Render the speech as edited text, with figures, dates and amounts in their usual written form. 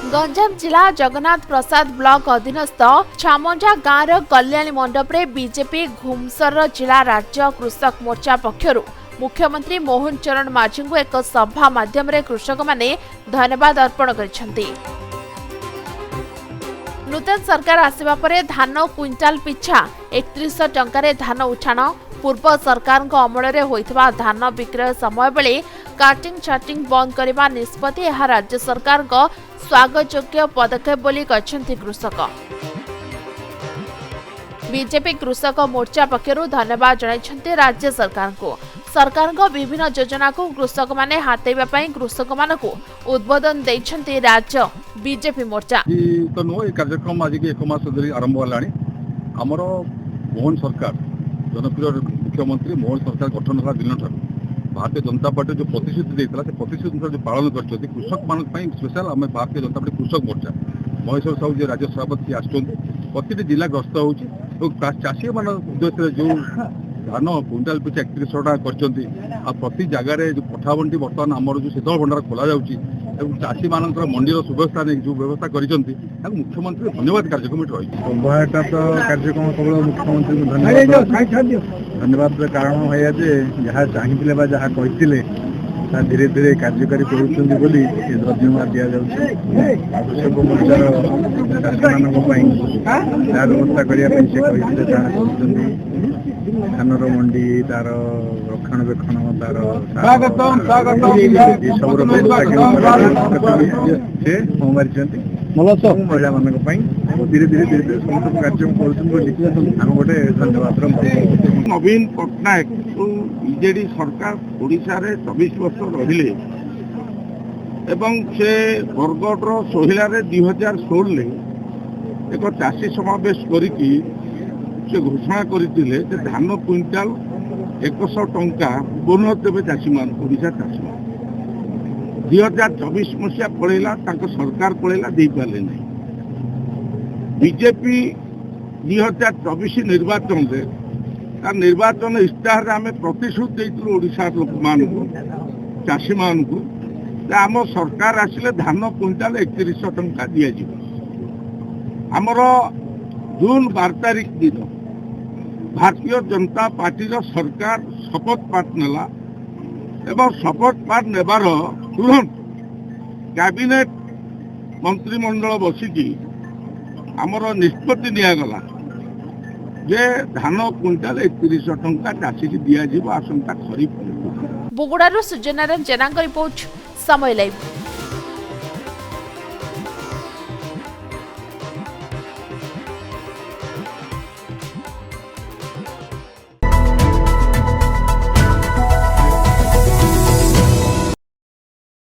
गंजाम जिला जगन्नाथ प्रसाद ब्लॉक अधीनस्थ छामंजा गाँव कल्याणी मंडप रे बीजेपी घुमसर जिला राज्य कृषक मोर्चा पक्षरु मुख्यमंत्री मोहन चरण माझी को एक सभा माध्यम रे कृषक माने धन्यवाद अर्पण करिसेंती। नूतन सरकार आसिबा परे धान क्विंटाल पिछा 3100 टंका धान उछाण पूर्व सरकार अमल में होइथिबा धान विक्रय समय बेले काटिंग चाटिंग बंद करने निष्पत्ति यह राज्य सरकार स्वागतयोग्य पदक्षेप बोली कहछन्ति कृषक। बीजेपी कृषक मोर्चा पक्षरु धन्यवाद जणाइछन्ति राज्य सरकार को। सरकार विभिन्न योजना को कृषक माने हातेबा पई कृषक मानकु उद्बोधन दैछन्ति राज्य बीजेपी मोर्चा। तो नो ए कार्यक्रम आज के 1 मास धरि आरंभ हलानी। हमर मोहन सरकार जनप्रिय मुख्यमंत्री मोहन सरकार गठन होला दिन ठार भारतीय जनता पार्टी जो प्रतिश्रुति देता से प्रतिश्रुति जो पालन कर कृषक मान स्पेशल आम भारतीय जनता पार्टी कृषक मोर्चा महेश्वर साहू जी राज्य सभापति आसती जिला ग्रस्त होशी मान उद्देश्य जो धान क्विंटाल पिछा 3100 टका कर प्रति जगार जो पठाबंटी बर्तमान आमर जो शीतल भंडार खोल चाषी मान मंडीर सुव्यवस्था नहीं जो व्यवस्था कर मुख्यमंत्री धन्यवाद कार्यक्रम रही उभयटा तो कार्यक्रम केवल मुख्यमंत्री धन्यवाद कारण है जहाँ चाहिए जहाँ कहते धीरे धीरे कार्यकारी करुँच धन्यवाद दि जाऊँगी कृषक मोर्चार चाषी मान व्यवस्था करने धानर मंडी तार रक्षणाबेक्षण तार सब व्यवस्था महिला मान धीरे धीरे धीरे धीरे समस्त कार्यक्रम कर गोटे धन्यवाद। नवीन पट्टनायक बीजेडी सरकार ओडिशा रे 24 वर्ष रहिले एवं से बरगढ़ सोहिला 2016 एक चाषी समावेश करिकी से घोषणा करते धान क्विंटाल 100 टंका बोनस देवे चाषी मान ओडिशा चाषी मान 2024 मसीहा पड़ेगा सरकार पड़ेगा दे पारे नहीं। बीजेपी 2024 निर्वाचन में निर्वाचन इश्ताहार आम प्रतिश्रुति देती ओडिशा लोक मान चाषी मान को आम सरकार आसिले धान क्विंटाल 3100 टंका दि आमर जून 12 तारिख दिन भारतीय जनता पार्टी सरकार शपथ पाठ नेला एवं शपथ पाठ नेबार तुरंत कैबिनेट मंत्रिमंडल बसिकी आमर निष्पत्ति निगला जे धान क्विंटाल 3100 टंका चाषी की दिया आसंता खरीफ। बुगुड़ारू सूर्यनारायण जेना रिपोर्ट समय लाइव।